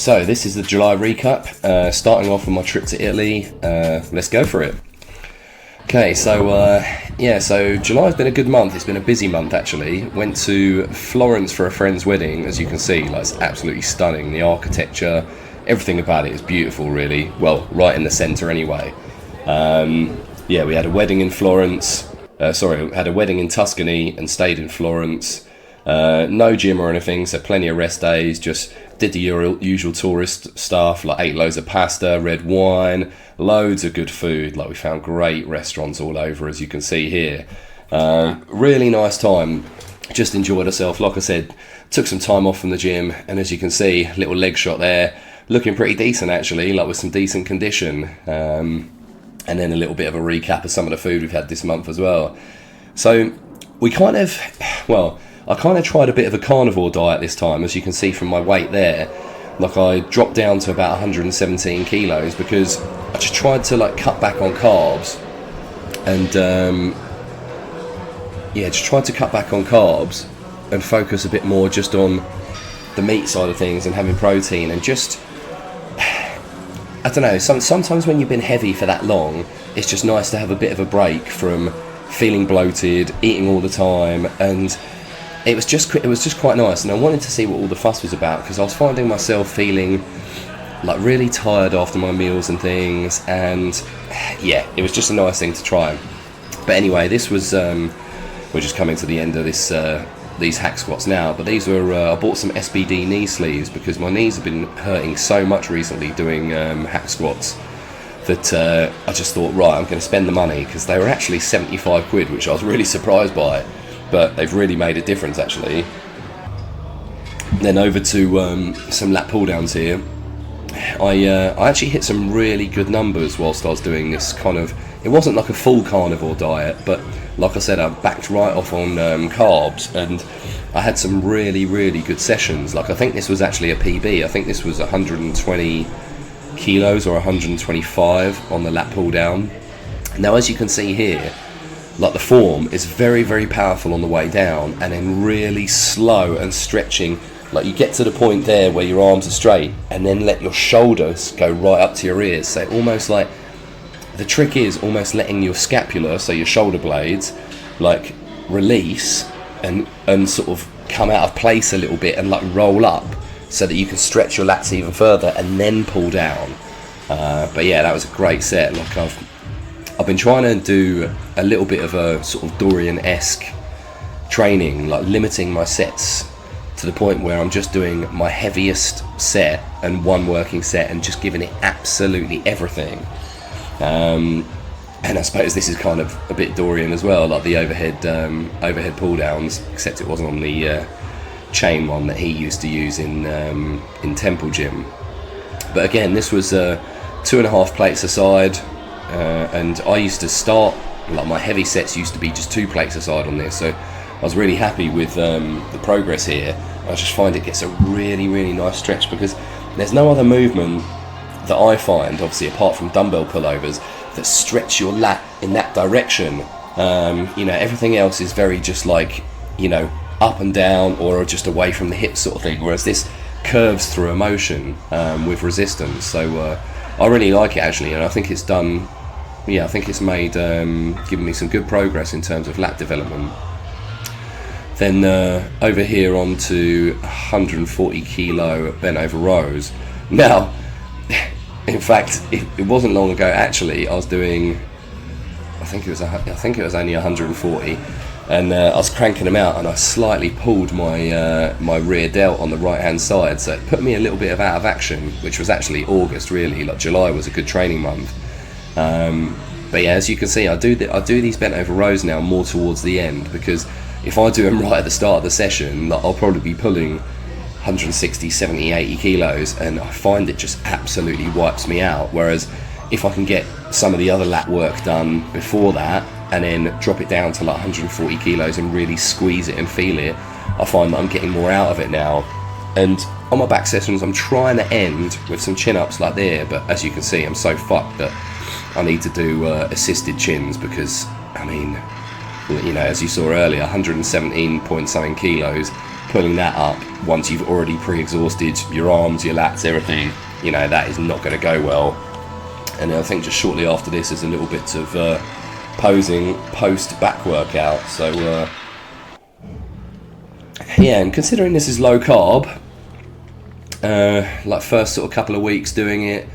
So this is the July recap, starting off with my trip to Italy. Let's go for it. Okay, so July's been a good month. It's been a busy month actually. Went to Florence for a friend's wedding. As you can see, like, it's absolutely stunning. The architecture, everything about it is beautiful really. Well, right in the centre anyway. We had a wedding in Florence. Had a wedding in Tuscany and stayed in Florence. No gym or anything, so plenty of rest days. Just did the usual tourist stuff, like ate loads of pasta, red wine, loads of good food. Like, we found great restaurants all over, as you can see here. Really nice time. Just enjoyed ourselves. Like I said, took some time off from the gym, and as you can see, little leg shot there, looking pretty decent actually, like with some decent condition. And then a little bit of a recap of some of the food we've had this month as well. So I kind of tried a bit of a carnivore diet this time, as you can see from my weight there. Like, I dropped down to about 117 kilos because I just tried to cut back on carbs and and focus a bit more just on the meat side of things and having protein, and just, I don't know, sometimes when you've been heavy for that long, it's just nice to have a bit of a break from feeling bloated, eating all the time, and it was just quite nice. And I wanted to see what all the fuss was about, because I was finding myself feeling like really tired after my meals and things, and yeah, it was just a nice thing to try. But anyway, this was we're just coming to the end of this these hack squats now, but these were I bought some SBD knee sleeves because my knees have been hurting so much recently doing hack squats that I just thought, right, I'm going to spend the money, because they were actually 75 quid, which I was really surprised by, but they've really made a difference actually. Then over to some lat pull downs here. I actually hit some really good numbers whilst I was doing this kind of, it wasn't like a full carnivore diet, but like I said, I backed right off on carbs, and I had some really, really good sessions. Like, I think this was actually a PB. I think this was 120 kilos or 125 on the lat pull down. Now, as you can see here, like, the form is very, very powerful on the way down, and then really slow and stretching. Like, you get to the point there where your arms are straight, and then let your shoulders go right up to your ears. So almost like, the trick is almost letting your scapula, so your shoulder blades, like, release and sort of come out of place a little bit and like roll up, so that you can stretch your lats even further and then pull down. But yeah, that was a great set. Like, I've been trying to do a little bit of a sort of Dorian-esque training, like limiting my sets to the point where I'm just doing my heaviest set and one working set and just giving it absolutely everything. And I suppose this is kind of a bit Dorian as well, like the overhead pull downs, except it wasn't on the chain one that he used to use in Temple Gym. But again, this was 2.5 plates aside, and I used to start, like, my heavy sets used to be just 2 plates aside on this, so I was really happy with the progress here. I just find it gets a really, really nice stretch, because there's no other movement that I find, obviously apart from dumbbell pullovers, that stretch your lat in that direction. Everything else is very just like, up and down or just away from the hips sort of thing, whereas this curves through a motion with resistance. So I really like it actually, and I think it's done, I think it's made, given me some good progress in terms of lat development. Then over here on to 140 kilo bent over rows. Now, in fact, it wasn't long ago actually, I was doing, I think it was only 140, and I was cranking them out, and I slightly pulled my rear delt on the right hand side, so it put me a little bit out of action, which was actually August really. Like, July was a good training month. But yeah, as you can see, I do these bent over rows now more towards the end, because if I do them right at the start of the session, like, I'll probably be pulling 160, 70, 80 kilos, and I find it just absolutely wipes me out. Whereas if I can get some of the other lat work done before that, and then drop it down to like 140 kilos and really squeeze it and feel it, I find that I'm getting more out of it now. And on my back sessions, I'm trying to end with some chin-ups like there, but as you can see, I'm so fucked that I need to do assisted chins, because, I mean, you know, as you saw earlier, 117 point something kilos, pulling that up once you've already pre-exhausted your arms, your lats, everything, you know, that is not going to go well. And I think just shortly after this is a little bit of posing post back workout. So yeah, and considering this is low carb, like first sort of couple of weeks doing it,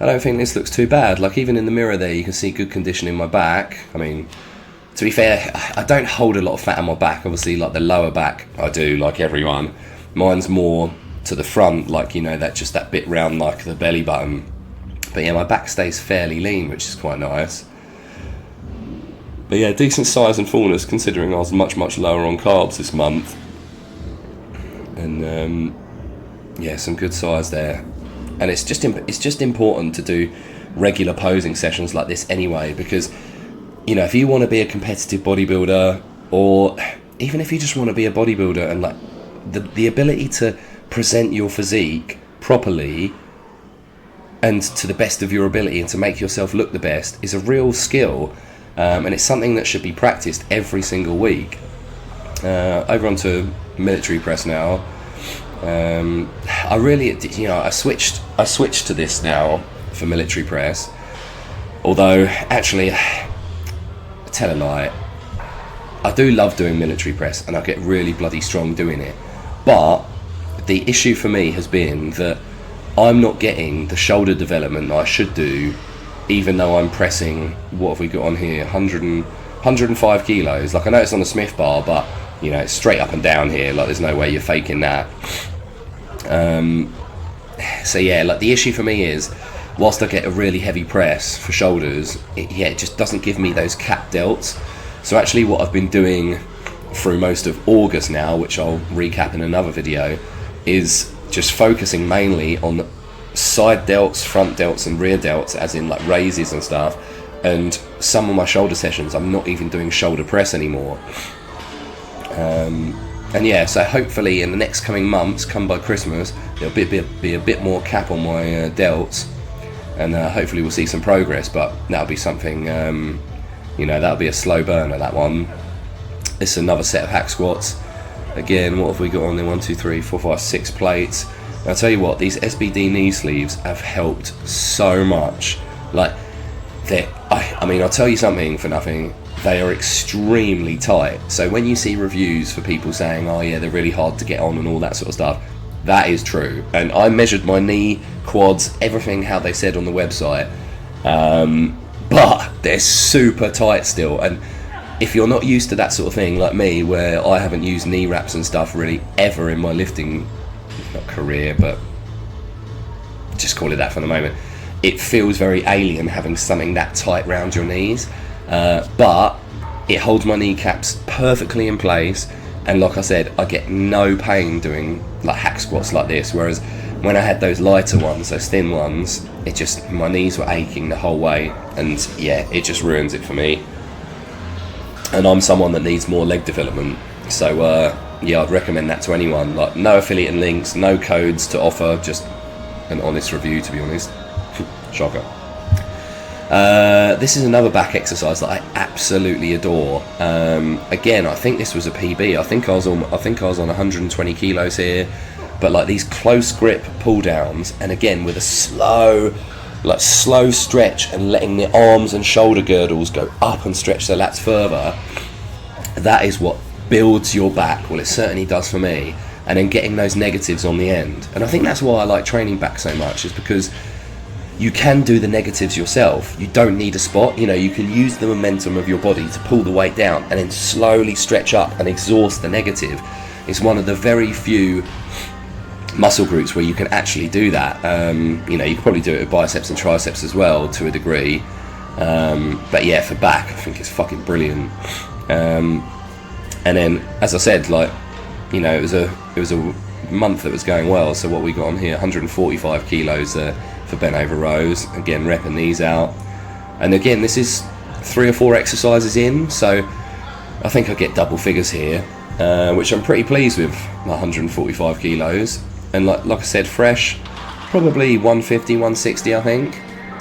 I don't think this looks too bad. Like even in the mirror there, you can see good condition in my back. I mean, to be fair, I don't hold a lot of fat on my back. Obviously, like the lower back, I do, like everyone. Mine's more to the front, like, you know, that bit round like the belly button. But yeah, my back stays fairly lean, which is quite nice. But yeah, decent size and fullness considering I was much lower on carbs this month. And yeah, some good size there. And it's just important to do regular posing sessions like this anyway, because, you know, if you want to be a competitive bodybuilder, or even if you just want to be a bodybuilder, and like the ability to present your physique properly and to the best of your ability and to make yourself look the best is a real skill, and it's something that should be practiced every single week. Over onto military press now. I really, you know, I switched to this now for military press, although actually, tell a lie, I do love doing military press and I get really bloody strong doing it, but the issue for me has been that I'm not getting the shoulder development that I should do, even though I'm pressing, what have we got on here, 105 kilos. Like, I know it's on the Smith bar, but, you know, it's straight up and down here, like there's no way you're faking that. So yeah, like the issue for me is, whilst I get a really heavy press for shoulders, it just doesn't give me those cap delts. So actually what I've been doing through most of August now, which I'll recap in another video, is just focusing mainly on side delts, front delts and rear delts, as in like raises and stuff. And some of my shoulder sessions, I'm not even doing shoulder press anymore. And yeah, so hopefully in the next coming months, come by Christmas, there'll be a bit more cap on my delts, and hopefully we'll see some progress. But that'll be something, you know, that'll be a slow burner, that one. It's another set of hack squats. Again, what have we got on there? 1, 2, 3, 4, 5, 6 plates. And I'll tell you what, these SBD knee sleeves have helped so much. Like, I mean, I'll tell you something for nothing, they are extremely tight. So when you see reviews for people saying, oh yeah, they're really hard to get on and all that sort of stuff, that is true. And I measured my knee, quads, everything how they said on the website, but they're super tight still. And if you're not used to that sort of thing like me, where I haven't used knee wraps and stuff really ever in my lifting, not career, but just call it that for the moment, it feels very alien having something that tight round your knees. But it holds my kneecaps perfectly in place, and like I said, I get no pain doing like hack squats like this, whereas when I had those lighter ones, those thin ones, it just, my knees were aching the whole way, and yeah, it just ruins it for me. And I'm someone that needs more leg development, so yeah, I'd recommend that to anyone. Like, no affiliate links, no codes to offer, just an honest review, to be honest. Shocker. This is another back exercise that I absolutely adore. Again, I think this was a PB. I think I was on 120 kilos here, but like these close grip pull downs, and again with a slow stretch and letting the arms and shoulder girdles go up and stretch the lats further. That is what builds your back. Well, it certainly does for me. And then getting those negatives on the end. And I think that's why I like training back so much, is because you can do the negatives yourself. You don't need a spot. You know, you can use the momentum of your body to pull the weight down and then slowly stretch up and exhaust the negative. It's one of the very few muscle groups where you can actually do that. You know, you can probably do it with biceps and triceps as well to a degree. But yeah, for back, I think it's fucking brilliant. And then, as I said, like, you know, it was a month that was going well. So what we got on here, 145 kilos for bent over rows. Again, repping these out. And again, this is 3 or 4 exercises in, so I think I get double figures here, which I'm pretty pleased with. 145 kilos, and like I said, fresh, probably 150, 160, I think.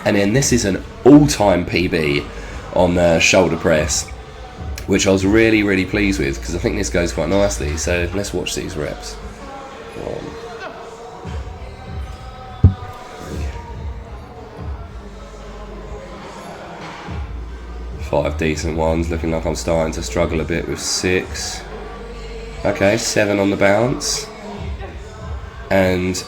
And then this is an all-time PB on shoulder press. which I was really, really pleased with, because I think this goes quite nicely. So let's watch these reps. 5 decent ones, looking like I'm starting to struggle a bit with 6. Okay, 7 on the bounce. And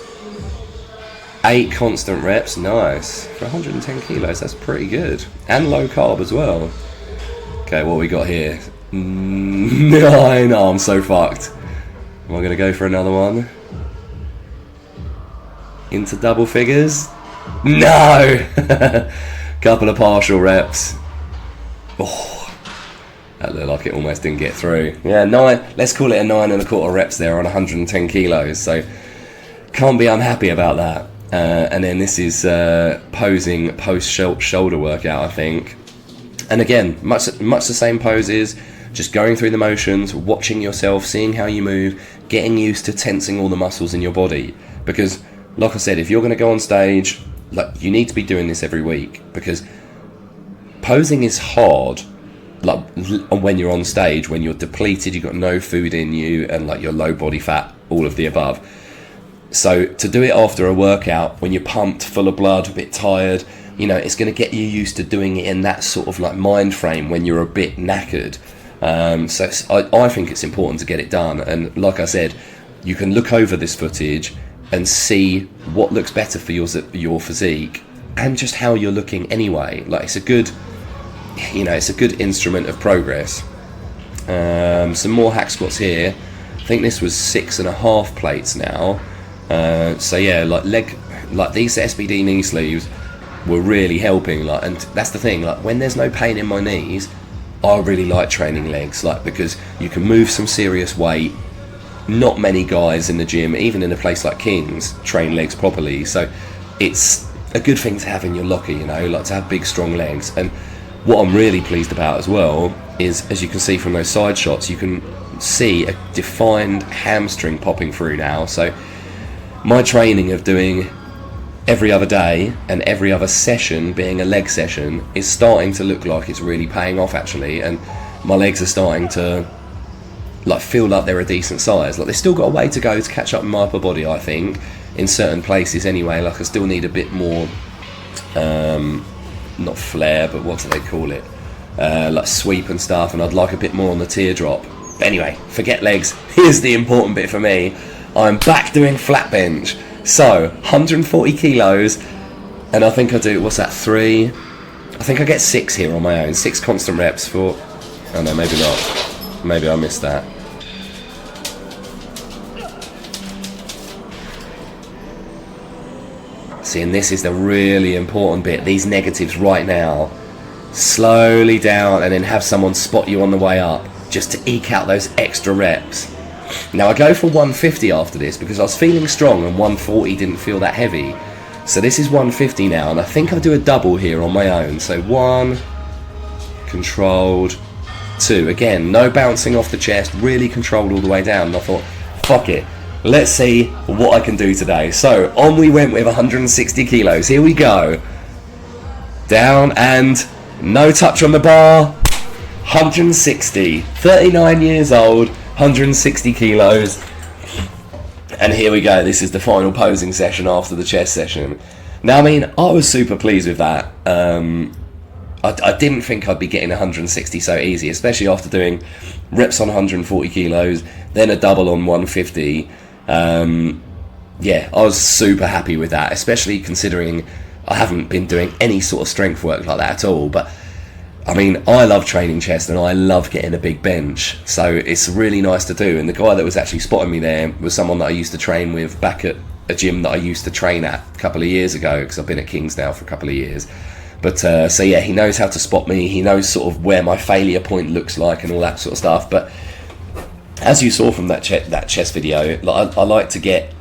8 constant reps, nice. For 110 kilos, that's pretty good. And low carb as well. Okay, what we got here? 9, oh, I'm so fucked. Am I gonna go for another one? Into double figures? No! Couple of partial reps. Oh, that looked like it almost didn't get through. Yeah, 9, let's call it a 9.25 reps there on 110 kilos. So, can't be unhappy about that. And then this is posing post-shoulder workout, I think. And again, much the same poses, just going through the motions, watching yourself, seeing how you move, getting used to tensing all the muscles in your body. Because, like I said, if you're going to go on stage, like, you need to be doing this every week, because posing is hard, like when you're on stage, when you're depleted, you've got no food in you, and like you're low body fat, all of the above. So to do it after a workout, when you're pumped, full of blood, a bit tired, you know, it's going to get you used to doing it in that sort of like mind frame when you're a bit knackered. So I think it's important to get it done. And like I said, you can look over this footage and see what looks better for your physique, and just how you're looking anyway. Like, it's a good, you know, it's a good instrument of progress. Some more hack squats here. I think this was 6.5 plates now. So yeah, like these SBD knee sleeves were really helping. Like, and that's the thing. Like, when there's no pain in my knees, I really like training legs. Like, because you can move some serious weight. Not many guys in the gym, even in a place like King's, train legs properly. So it's a good thing to have in your locker, you know, like to have big, strong legs. And what I'm really pleased about as well is, as you can see from those side shots, you can see a defined hamstring popping through now. So my training of doing every other day and every other session being a leg session is starting to look like it's really paying off, actually. And my legs are starting to like feel like they're a decent size. Like, they've still got a way to go to catch up with my upper body, I think, in certain places anyway. Like, I still need a bit more not flare, but what do they call it, like sweep and stuff, and I'd like a bit more on the teardrop. But anyway, forget legs. Here's the important bit for me. I'm back doing flat bench. So 140 kilos, and I think I do, what's that, 3, I think I get 6 here on my own. 6 constant reps for, oh no, maybe not, maybe I missed that. See, and this is the really important bit, these negatives right now. Slowly down, and then have someone spot you on the way up, just to eke out those extra reps. Now, I go for 150 after this, because I was feeling strong, and 140 didn't feel that heavy. So this is 150 now, and I think I'll do a double here on my own. So 1, controlled, 2. Again, no bouncing off the chest, really controlled all the way down. And I thought, fuck it. Let's see what I can do today. So on we went with 160 kilos. Here we go. Down, and no touch on the bar. 160. 39 years old, 160 kilos. And here we go. This is the final posing session after the chest session. Now, I mean, I was super pleased with that. I didn't think I'd be getting 160 so easy, especially after doing reps on 140 kilos, then a double on 150. Yeah, I was super happy with that, especially considering I haven't been doing any sort of strength work like that at all. But I mean, I love training chest, and I love getting a big bench, so it's really nice to do. And the guy that was actually spotting me there was someone that I used to train with back at a gym that I used to train at a couple of years ago, because I've been at King's now for a couple of years. But so yeah, he knows how to spot me, he knows sort of where my failure point looks like and all that sort of stuff. But as you saw from that chest video, like, I like to get,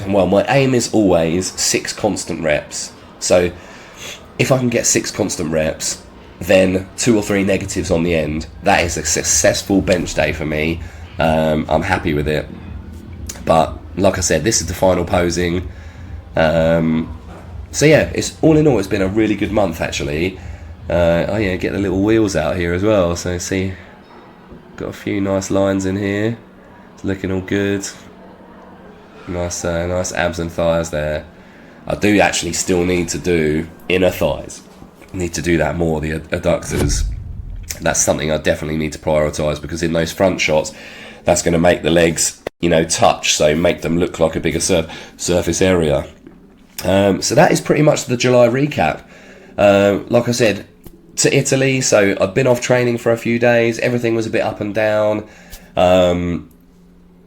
well, my aim is always 6 constant reps. So if I can get 6 constant reps, then 2 or 3 negatives on the end, that is a successful bench day for me. I'm happy with it. But like I said, this is the final posing. So yeah, it's all in all, it's been a really good month, actually. Oh yeah, get the little wheels out here as well. So see, Got a few nice lines in here. It's looking all good. Nice abs and thighs there. I do actually still need to do inner thighs. Need to do that more, the adductors. That's something I definitely need to prioritise, because in those front shots, that's going to make the legs, you know, touch, so make them look like a bigger surface area. So that is pretty much the July recap. Like I said, to Italy, so I've been off training for a few days. Everything was a bit up and down.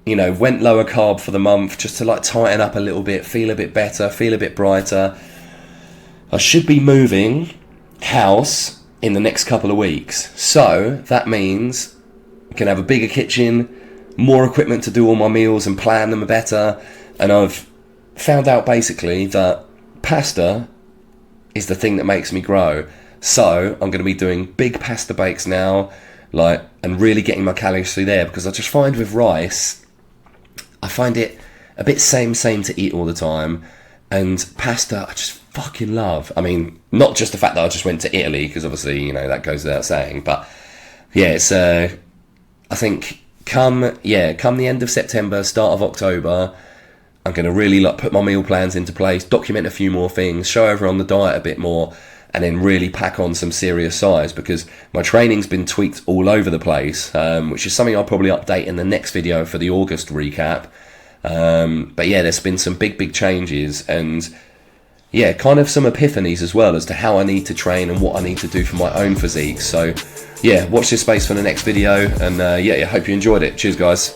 You know, went lower carb for the month just to like tighten up a little bit, feel a bit better, feel a bit brighter. I should be moving house in the next couple of weeks, so that means I can have a bigger kitchen, more equipment to do all my meals and plan them better. And I've found out basically that pasta is the thing that makes me grow. So I'm going to be doing big pasta bakes now, like, and really getting my calories through there, because I just find with rice, I find it a bit same to eat all the time. And pasta, I just fucking love. I mean, not just the fact that I just went to Italy, because obviously, you know, that goes without saying. But yeah, it's I think come the end of September, start of October, I'm going to really like put my meal plans into place, document a few more things, show everyone the diet a bit more, and then really pack on some serious size, because my training's been tweaked all over the place, which is something I'll probably update in the next video for the August recap. But yeah, there's been some big changes, and yeah, kind of some epiphanies as well as to how I need to train and what I need to do for my own physique. So yeah, watch this space for the next video, and yeah, I hope you enjoyed it. Cheers, guys.